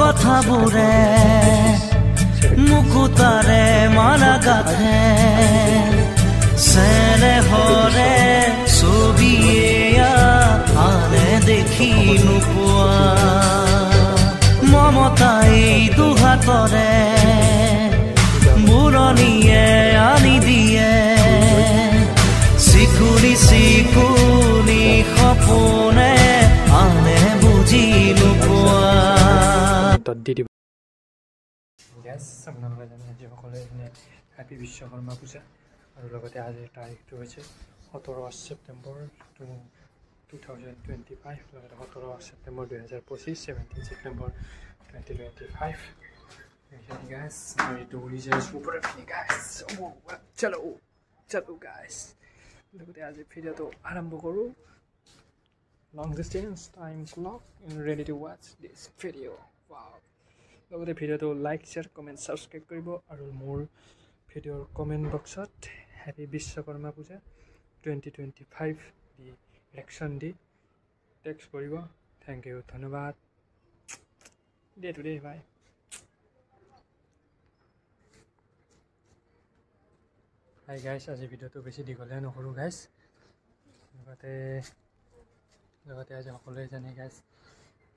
কথাবোৰে মুকুতাৰে মালা গাঁথে চেনেহৰে ছবিয়ে আনে দেখি নোপোৱা মমতাই দুহাতৰে মুৰণিয়ে আনি দিয়ে চিকুনি চিকুনি সপোনে আনে বুজি নোপোৱা আপোনালোকে জানে আজি সকলোৱে হেপী বিশ্বকৰ্মা পূজা আৰু লগতে আজিৰ তাৰিখটো হৈছে 17 ছেপ্টেম্বৰ 2025 লগতে 17 September 2025 17 September 2025 guys to reach super guys chalo guys লগতে আজি ভিডিওটো আৰম্ভ কৰো long distance time clock and ready to watch this video wow লগতে ভিডিওটো লাইক শেয়াৰ কমেন্ট সাবস্ক্ৰাইব কৰিব আৰু মোৰ ভিডিওৰ কমেন্ট বক্সত হেপী বিশ্বকৰ্মা পূজা 2025 দি ইলেকশ্যন দি টেক্সট কৰিব থ্যাংক ইউ ধন্যবাদ day to day by hi guys আজি ভিডিওটো বেছি দীঘলীয়া নকৰো গাইস লগতে আজি সকলোৱে জানে গাইস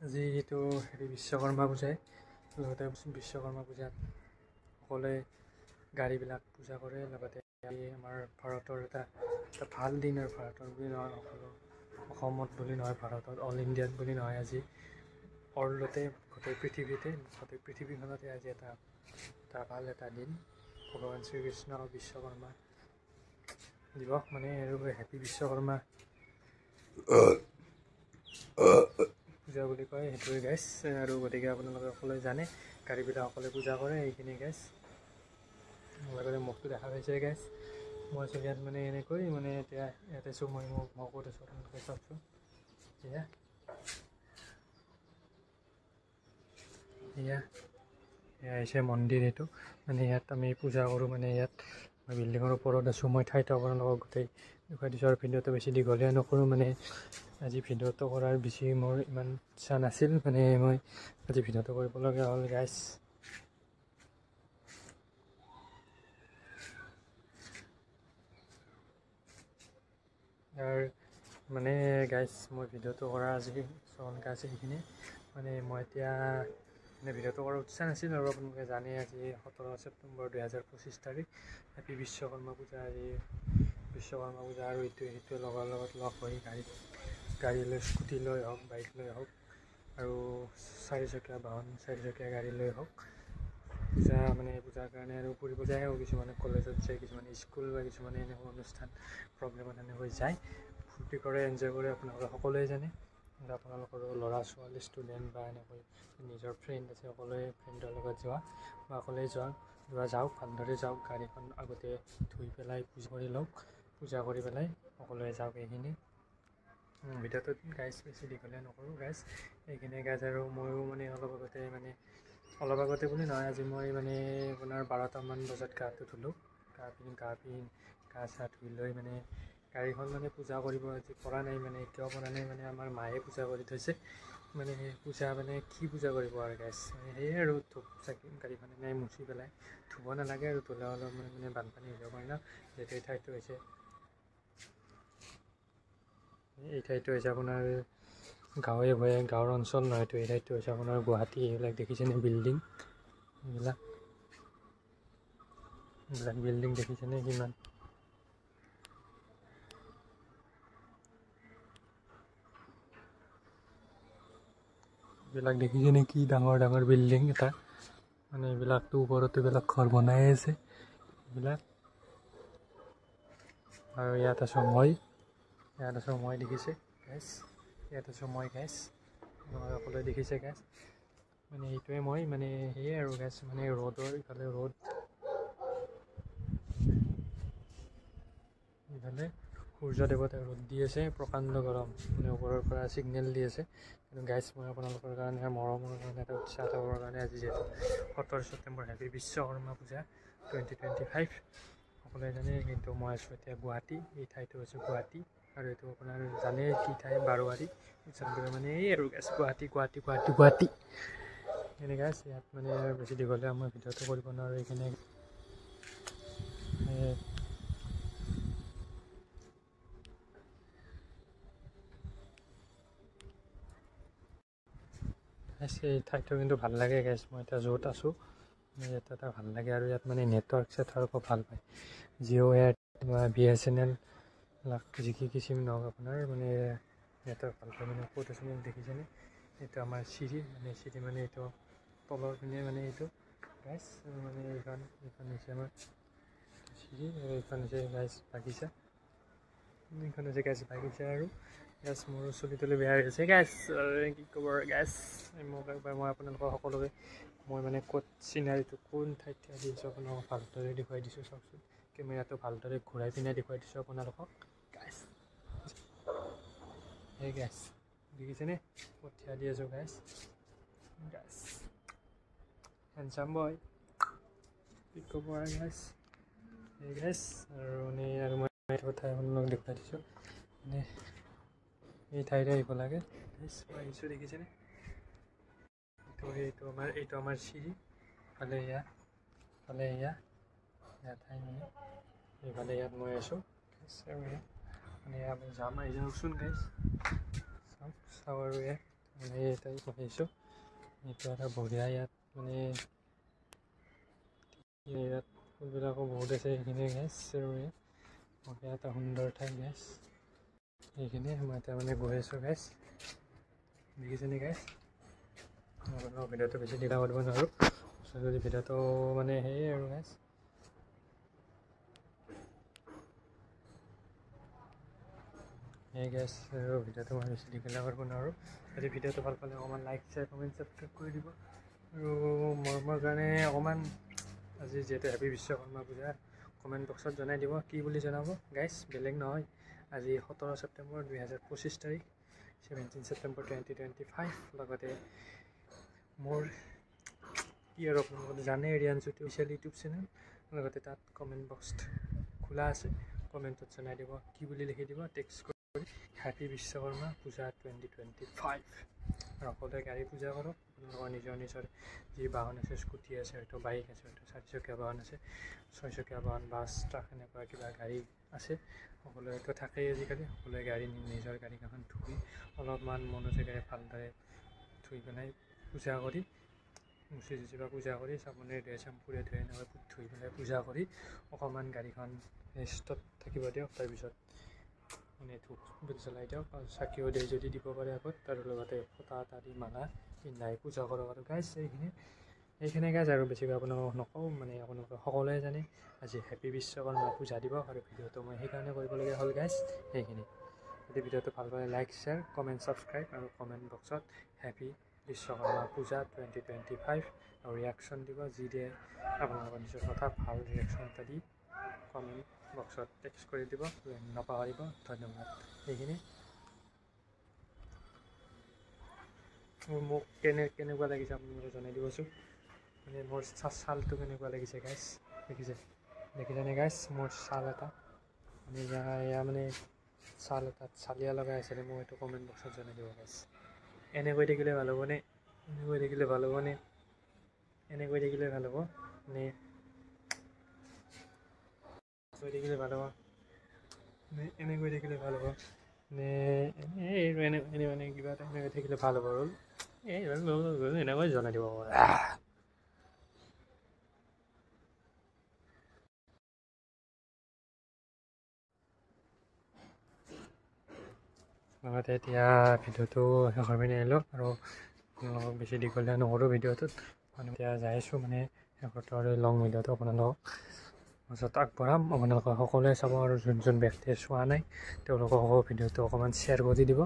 আজি এইটো হেৰি বিশ্বকৰ্মা পূজাই লগতে বিশ্বকৰ্মা পূজাত সকলোৱে গাড়ীবিলাক পূজা কৰে লগতে আমাৰ ভাৰতৰ এটা ভাল দিন আৰু ভাৰতৰ বুলি নহয় সকলো অসমত বুলি নহয় ভাৰতত অল ইণ্ডিয়াত বুলি নহয় আজি অৰ্লতে গোটেই পৃথিৱীখনতে আজি এটা ভাল এটা দিন ভগৱান শ্ৰীকৃষ্ণ বিশ্বকৰ্মা দিৱস মানে আৰু হেপী বিশ্বকৰ্মা পূজা বুলি কয় সেইটোৱে গাইছ আৰু গতিকে আপোনালোকে সকলোৱে জানে গাড়ীবিলাক সকলোৱে পূজা কৰে এইখিনি গাইছ লগতে মুখটো দেখা পাইছে গাইছ মই আছোঁ ইয়াত মানে এনেকৈ মানে এতিয়া ইয়াতে আছোঁ মই ক'ত আছোঁ আপোনালোকে চাওকচোন এয়া হৈছে মন্দিৰ এইটো মানে ইয়াত আমি পূজা কৰোঁ মানে ইয়াত মই বিল্ডিঙৰ ওপৰত আছোঁ মই ঠাইটো আপোনালোকক গোটেই দেখুৱাই দিছোঁ আৰু ভিডিঅ'টো বেছি দীঘলীয়া নকৰোঁ মানে আজি ভিডিঅ'টো কৰাৰ বেছি মোৰ ইমান ইচ্ছা নাছিল মানে মই আজি ভিডিঅ'টো কৰিবলগীয়া হ'ল গাইছ আৰু মানে গাইছ মই ভিডিঅ'টো কৰাৰ আজি চনকা আছে সেইখিনি মানে মই এতিয়া মানে ভিডিঅ'টো কৰাৰ ইচ্ছা নাছিল আৰু আপোনালোকে জানে আজি 17 ছেপ্টেম্বৰ 2025 তাৰিখ হেপী বিশ্বকৰ্মা পূজা আজি বিশ্বকৰ্মা পূজা আৰু সেইটোৱে লগৰ লগত লগ হৈ গাড়ী লৈ স্কুটি লৈ হওক বাইক লৈ হওক আৰু চাৰিচকীয়া গাড়ী লৈ হওক পূজা মানে পূজাৰ কাৰণে আৰু ফুৰিব যায় আৰু কিছুমানে কলেজত যায় কিছুমানে স্কুল বা কিছুমানে এনেকুৱা অনুষ্ঠান প্ৰগ্ৰেমত এনেকৈ যায় ফূৰ্তি কৰে এনজয় কৰে আপোনালোকে সকলোৱে জানে আপোনালোকৰো ল'ৰা ছোৱালী ষ্টুডেণ্ট বা এনেকৈ নিজৰ ফ্ৰেণ্ড আছে সকলোৱে ফ্ৰেণ্ডৰ লগত যোৱা বা অকলে যাওক ভালদৰে যাওক গাড়ীখন আগতে ধুই পেলাই পূজা কৰি পেলাই সকলোৱে যাওক এইখিনি ভিডিঅ'টোত গাইজ বেছি দীঘলীয়া নকৰোঁ গাইজ এইখিনি গাইজ আৰু ময়ো মানে অলপ আগতে বুলি নহয় আজি মই মানে আপোনাৰ 12টামান বজাত গাটো ধুলোঁ গা চা ধুই লৈ মানে গাড়ীখন মানে পূজা কৰিব আজি পৰা নাই মানে এতিয়াও পৰা নাই মানে আমাৰ মায়ে পূজা কৰি থৈছে মানে পূজা মানে কি পূজা কৰিব আৰু গাইজ মানে সেয়ে আৰু ধূপ চাকি গাড়ীখন এনেই মুচি পেলাই ধুব নালাগে আৰু ধুলে অলপ মানে বানপানী হৈ যাব পাৰে ন যিহেতু এই ঠাইটো হৈছে আপোনাৰ গাঁৱৰ অঞ্চল নহয়তো এই ঠাইটো হৈছে আপোনাৰ গুৱাহাটী এইবিলাক দেখিছেনে বিল্ডিং এইবিলাক বিল্ডিং দেখিছেনে কিমান এইবিলাক দেখিছেনে কি ডাঙৰ বিল্ডিং এটা মানে এইবিলাকতো ওপৰতো এইবিলাক ঘৰ বনাই আছে এইবিলাক আৰু ইয়াত আছোঁ মই দেখিছে গাইছ ইয়াত আছোঁ মই গাইছ সকলোৱে দেখিছে গাইছ মানে এইটোৱে মই মানে সেয়ে আৰু গাইছ মানে ৰ'দৰ ইফালে ৰ'দ ইফালে সূৰ্য দেৱতাই ৰ'দ দি আছে প্ৰকাণ্ড গৰম মানে ওপৰৰ পৰা ছিগনেল দি আছে কিন্তু গাইছ মই আপোনালোকৰ কাৰণে মৰমৰ কাৰণে এটা উৎসাহ পাবৰ কাৰণে আজি যিহেতু 17 ছেপ্টেম্বৰ হেপী বিশ্বকৰ্মা পূজা 2025 সকলোৱে জানে কিন্তু মই আছোঁ এতিয়া গুৱাহাটী এই ঠাইটো হৈছে গুৱাহাটী আৰু এইটো আপোনাৰ জানে কি ঠাই বাৰোৱাৰী মানে এই আৰু গাইছ গুৱাহাটী এনে গাইছ ইয়াত মানে বেছি দীঘলীয়া মই ভিডিঅ'টো কৰিব নোৱাৰোঁ এইখিনি এই ঠাইটো কিন্তু ভাল লাগে গাইছ মই এতিয়া য'ত আছোঁ ইয়াত এটা ভাল লাগে আৰু ইয়াত মানে নেটৱৰ্ক চেটৱৰ্কো ভাল পায় জিঅ' এয়াৰটেল BSNL যি কি চিম নহওক আপোনাৰ মানে নেটৱৰ্ক ভাল পায় মানে ক'ত আছে দেখিছেনে এইটো আমাৰ চিৰি মানে এইটো তলৰ পিনে মানে এইটো গাইছ মানে এইখন হৈছে আমাৰ চিৰি আৰু এইখন হৈছে গাইছ বাগিচা এইখন হৈছে গাইছ বাগিচা আৰু গাইছ মোৰ চুলি তুলি বেয়া হৈ আছে গাইছ কি ক'ব গাইছ মই আপোনালোকৰ সকলোকে মই মানে ক'ত চিনাৰীটো কোন ঠাইত থিয় দি আছোঁ আপোনালোকক ভালদৰে দেখুৱাই দিছোঁ চাওকচোন কেমেৰাটো ভালদৰে ঘূৰাই পিনে দেখুৱাই দিছোঁ আপোনালোকক গাইছ এই গাইছ দেখিছেনে ক'ত থিয় দি আছোঁ গাইছ হেণ্ডচাম বয় কি ক'ব আৰু গাইছ এই গাইছ আৰু মানে আৰু মই এইটো ঠাই আপোনালোকক দেখুৱাই দিছোঁ মানে এই ঠাইতে আহিব লাগে গাইছ মই আহিছোঁ দেখিছেনে এইটো আমাৰ চিৰি ফালে এয়া ঠাই মানে এইফালে ইয়াত মই আছোঁ আৰু মানে আমি যাম আহি যাওকচোন গাইছ চাওঁ আৰু ইয়াত মানে এটাই আহিছোঁ এইটো এটা বঢ়িয়া ইয়াত মানে ইয়াত ফুলবিলাকো বহুত আছে এইখিনি গাইছ আৰু বঢ়িয়া এটা সুন্দৰ ঠাই গাইছ এইখিনি মই এতিয়া মানে গৈ আছোঁ গাইছ দেখিছেনে গাইছ মই ভিডিঅ'টো বেছি দীঘল কৰিব নোৱাৰোঁ যদি ভিডিঅ'টো মানে সেয়ে আৰু গাইছ এই গাইছ আৰু ভিডিঅ'টো মই বেছি দীঘল কৰিব নোৱাৰোঁ যদি ভিডিঅ'টো ভাল পালে অকণমান লাইক শ্বেয়াৰ কমেণ্ট ছাবস্ক্ৰাইব কৰি দিব আৰু মৰমৰ কাৰণে অকণমান আজি যিহেতু হেপী বিশ্বকৰ্মা পূজা কমেণ্ট বক্সত জনাই দিব কি বুলি জনাব গাইছ বেলেগ নহয় আজি 17 ছেপ্টেম্বৰ 2025 তাৰিখ 17 ছেপ্টেম্বৰ 2025 লগতে মোৰ কি আৰু আপোনালোকে জানে ৰিয়াঞ্চু অফিচিয়েল ইউটিউব চেনেল লগতে তাত কমেণ্ট বক্স খোলা আছে কমেণ্টত জনাই দিব কি বুলি লিখি দিব টেক্সট কৰি হেপী বিশ্বকৰ্মা পূজা 2025 আৰু সকলোৱে গাড়ী পূজা কৰক আপোনালোকৰ নিজৰ যি বাহন আছে স্কুটি আছে হয়তো বাইক আছে হয়তো 4চকীয়া বাহন আছে 6চকীয়া বাহন বাছ ট্ৰাক এনেকুৱা কিবা গাড়ী আছে সকলোৱেতো থাকেই আজিকালি সকলোৱে গাড়ী নিজৰ গাড়ীখন ধুই অলপমান মনোযোগেৰে ভালদৰে ধুই পেলাই পূজা কৰি মুচি চুচি বা পূজা কৰি চাবোনেৰে ধুই চেম্পুৰে ধুই এনেকৈ ধুই পেলাই পূজা কৰি অকণমান গাড়ীখন ৰেষ্টত থাকিব দিয়ক তাৰপিছত মানে ধূপ জ্বলাই দিয়ক আৰু চাকিও দিয়ে যদি দিব পাৰে আগত তাৰ লগতে ফটা এটা দি মালা পিন্ধাই পূজা কৰক আৰু গাইছ এইখিনি গাইছ আৰু বেছিকৈ আপোনালোকক নকওঁ মানে আপোনালোকে সকলোৱে জানে আজি হেপী বিশ্বকৰ্মা পূজা দিৱস আৰু ভিডিঅ'টো মই সেইকাৰণে কৰিবলগীয়া হ'ল গাইছ সেইখিনি যদি ভিডিঅ'টো ভাল পালে লাইক শ্বেয়াৰ কমেণ্ট ছাবস্ক্ৰাইব আৰু কমেণ্ট বক্সত হেপী বিশ্বকৰ্মা পূজা 2025 আৰু ৰিয়েকশ্যন দিব যি দিয়ে আপোনালোকৰ নিজৰ কথা ভাল ৰিয়েকশ্যন এটা দি কমেণ্ট বক্সত টেক্সট কৰি দিব নাপাহৰিব ধন্যবাদ এইখিনি মোক কেনেকুৱা লাগিছে আপোনালোকে জনাই দিবচোন মানে মোৰ ছালটো কেনেকুৱা লাগিছে গাইছ দেখিছেনে গাইছ মোৰ ছাল এটা মানে এয়া মানে ছাল এটাত চালিয়া লগাই আছিলে মই এইটো কমেণ্ট বক্সত জনাই দিব গাইছ এনেকৈ থাকিলে ভাল হ'বনে এনেকৈ থাকিলে ভাল হ'ব নে এনেকৈ থাকিলে ভাল হ'ব নে থাকিলে ভাল হ'ব নে এনেকৈ থাকিলে ভাল হ'ব নে এনে মানে কিবা এটা এনেকৈ থাকিলে ভাল হ'ব ৰ'ল এনেকৈ জনাই দিব লগতে এতিয়া ভিডিঅ'টো শেষৰ পিনে আহিলোঁ আৰু আপোনালোকক বেছি দীঘলীয়া নকৰোঁ ভিডিঅ'টোত মানে এতিয়া যাই আছোঁ মানে শেষৰটো আৰু লং ভিডিঅ'টো আপোনালোকক মাজত আগবঢ়াম আপোনালোকে সকলোৱে চাব আৰু যোন ব্যক্তিয়ে চোৱা নাই তেওঁলোককো ভিডিঅ'টো অকণমান শ্বেয়াৰ কৰি দিব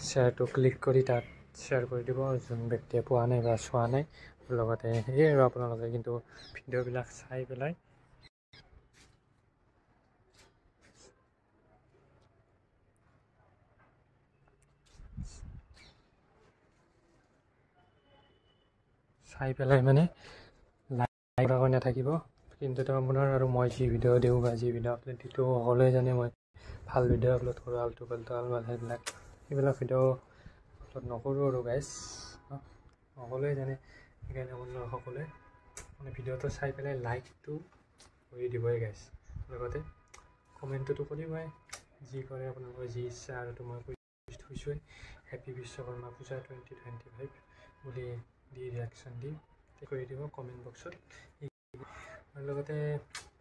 শ্বেয়াৰটো ক্লিক কৰি তাত শ্বেয়াৰ কৰি দিব যোন ব্যক্তিয়ে পোৱা নাই বা চোৱা নাই লগতে সেয়ে আৰু আপোনালোকে কিন্তু ভিডিঅ'বিলাক চাই পেলাই মানে লাইক কৰি নাথাকিব কিন্তু আপোনাৰ আৰু মই যি ভিডিঅ' দিওঁ বা যি ভিডিঅ' আপলোড দিওঁ সকলোৱে জানে মই ভাল ভিডিঅ' আপলোড কৰোঁ আলটু ফালটু আলবাল সেইবিলাক ভিডিঅ' আপলোড নকৰোঁ আৰু গাইছ সকলোৱে জানে। সেইকাৰণে আপোনালোক সকলোৱে মানে ভিডিঅ'টো চাই পেলাই লাইকটো কৰি দিবই গাইছ, লগতে কমেণ্টটো কৰিবই, যি কৰে আপোনালোকৰ যি ইচ্ছা। আৰু মই কৈছোঁৱেই হেপী বিশ্বকৰ্মা পূজা 2025 বুলি দি ৰিয়েকশ্যন দি কৰি দিব কমেণ্ট বক্সত। আৰু লগতে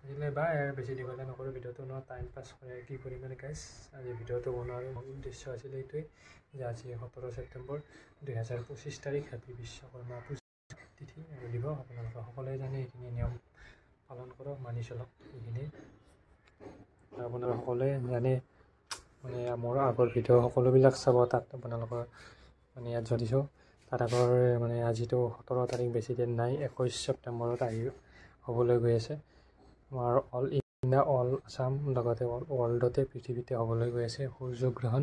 আজিলৈ বাই, আৰু বেছি দীঘলে নকৰোঁ ভিডিঅ'টো, টাইম পাছ কৰে কি কৰি মানে গাইছ। আজি ভিডিঅ'টো বনোৱাৰ মূল উদ্দেশ্য আছিল এইটোৱেই যে আজি 17 ছেপ্টেম্বৰ 2025 তাৰিখ হেপী বিশ্বকৰ্মা পূজা তিথি আৰু দিৱস। আপোনালোকে সকলোৱে জানে, এইখিনি নিয়ম পালন কৰক, মানি চলক এইখিনি। আৰু আপোনালোকে সকলোৱে জানে মানে মোৰ আগৰ ভিডিঅ' সকলোবিলাক চাব, তাত আপোনালোকৰ মানে ইয়াত যদিছোঁ তাত আগৰ মানে আজিতো 17 তাৰিখ, বেছি দিন নাই, 21 ছেপ্টেম্বৰত হ'বলৈ গৈ আছে আমাৰ অল ইণ্ডিয়া, অল আছাম, লগতে অল ৱৰ্ল্ডতে পৃথিৱীতে হ'বলৈ গৈ আছে সূৰ্যগ্ৰহণ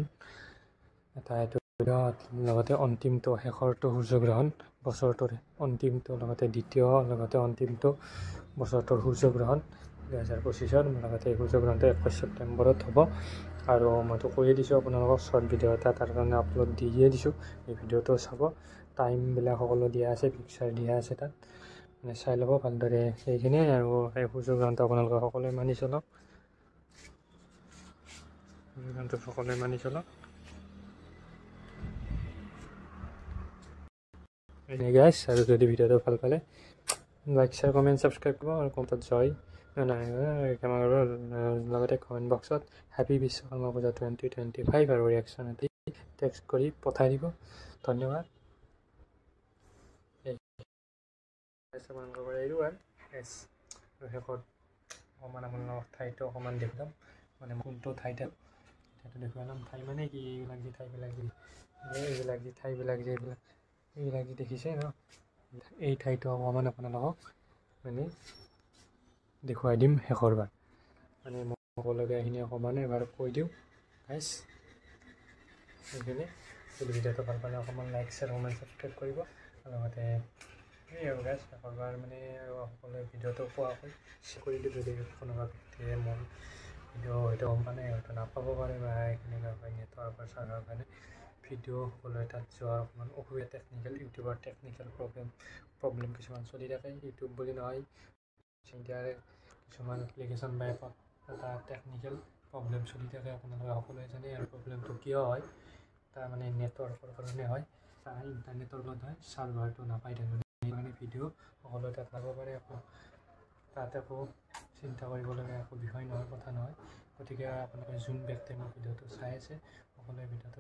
এটা। এইটো লগতে অন্তিমটো, শেষৰটো সূৰ্যগ্ৰহণ বছৰটোৰ, অন্তিমটো লগতে দ্বিতীয় লগতে অন্তিমটো বছৰটোৰ সূৰ্যগ্ৰহণ 2025-ৰ। লগতে এই সূৰ্যগ্ৰহণটো 21 ছেপ্টেম্বৰত হ'ব। আৰু মইতো কৈয়ে দিছোঁ আপোনালোকক শ্বৰ্ট ভিডিঅ' এটা তাৰ কাৰণে আপলোড দিয়ে দিছোঁ। এই ভিডিঅ'টো চাব, টাইমবিলাক সকলো দিয়া আছে, পিকচাৰ দিয়া আছে তাত, মানে চাই ল'ব ভালদৰে। সেইখিনিয়ে আৰু সেই সূৰ্যগ্ৰহণটো আপোনালোকে সকলোৱে মানি চলক, সূৰ্যগ্ৰহণটো সকলোৱে মানি চলক। গাইছ, আৰু যদি ভিডিঅ'টো ভাল পালে লাইক, শ্বেয়াৰ, কমেণ্ট, ছাবস্ক্ৰাইব কৰিব। আৰু কমেণ্টত জয় লগতে কমেণ্ট বক্সত হেপী বিশ্বকৰ্মা পূজা 2025 আৰু ৰিয়েকশ্যন এটি টেক্সট কৰি পঠাই দিব। ধন্যবাদ। আপোনালোকৰ এৰো আৰু শেষত অকণমান আপোনালোকক ঠাইটো অকণমান দেখুৱাম, মানে কোনটো ঠাইতে দেখুৱাই ল'ম। ঠাই মানে কি, এইবিলাক যি ঠাইবিলাক যি এইবিলাক যি দেখিছে ন, এই ঠাইটো অকণমান আপোনালোকক মানে দেখুৱাই দিম শেষৰবাৰ। মানে মই ক'বলগীয়া এইখিনি অকণমান এবাৰ কৈ দিওঁ গাইছ। সেইখিনি যদি ভিডিঅ'টো ভাল পালে অকণমান লাইক, শ্বেয়াৰ, কমেণ্ট, ছাবস্ক্ৰাইব কৰিব। লগতে এই আৰু গাইছ শেষৰবাৰ মানে আৰু সকলোৱে ভিডিঅ'টো পোৱাকৈ কৰি দিব। যদি কোনোবা ব্যক্তিয়ে মোৰ ভিডিঅ' হয়তো মানে হয়তো নাপাব পাৰে বা কেনেকুৱা নেটৰ বা চাৰ্ভাৰৰ কাৰণে ভিডিঅ' সকলোৱে তাত যোৱাৰ অকণমান অসুবিধা, টেকনিকেল ইউটিউবৰ টেকনিকেল প্ৰব্লেম কিছুমান চলি থাকে। ইউটিউব বুলি নহয়, ইণ্ডিয়াৰে কিছুমান এপ্লিকেশ্যন বা এপত এটা টেকনিকেল প্ৰব্লেম চলি থাকে, আপোনালোকে সকলোৱে জানে। আৰু প্ৰব্লেমটো কিয় হয়, তাৰ মানে নেটৱৰ্কৰ কাৰণে হয়, তাৰ ইণ্টাৰনেটৰ লগত হয়, চাৰ্ভাৰটো নাপাই থাকে। সেইকাৰণে ভিডিঅ' সকলোৱে তাত পাব পাৰে, তাত একো চিন্তা কৰিবলগীয়া একো বিষয় নহয়, কথা নহয়। গতিকে আপোনালোকে যোন ব্যক্তিয়ে মোৰ ভিডিঅ'টো চাই আছে সকলোৱে ভিডিঅ'টো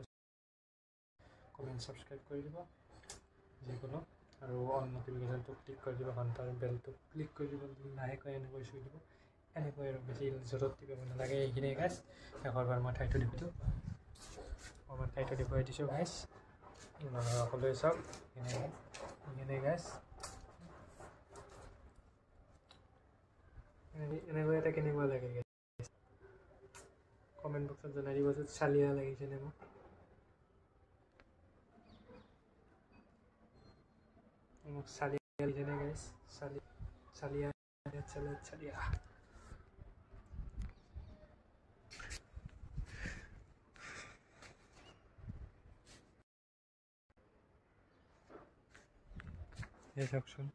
কমেণ্ট, ছাবস্ক্ৰাইব কৰি দিব যিকোনো, আৰু অল নটিফিকেশ্যনটো ক্লিক কৰি দিব, ঘণ্টাৰ বেলটো ক্লিক কৰি দিব, লাহেকৈ এনেকৈ চুই দিব, এনেকৈ আৰু বেছি জোৰত টিপিব নালাগে। এইখিনিয়ে গাইছ, শেষৰবাৰ মই ঠাইটো দেখুৱাই দিছোঁ গাইছ, সকলোৱে চাওক। এইখিনিয়ে গাইছ, এনেকৈ এটা কেনেকুৱা লাগে গাইছ, কমেণ্ট বক্সত জনাই দিবচোন। চালিয়া লাগিছেনে মোক, চালিয়া লাগিছেনে গাইছ, চালিয়া। চাওকচোন।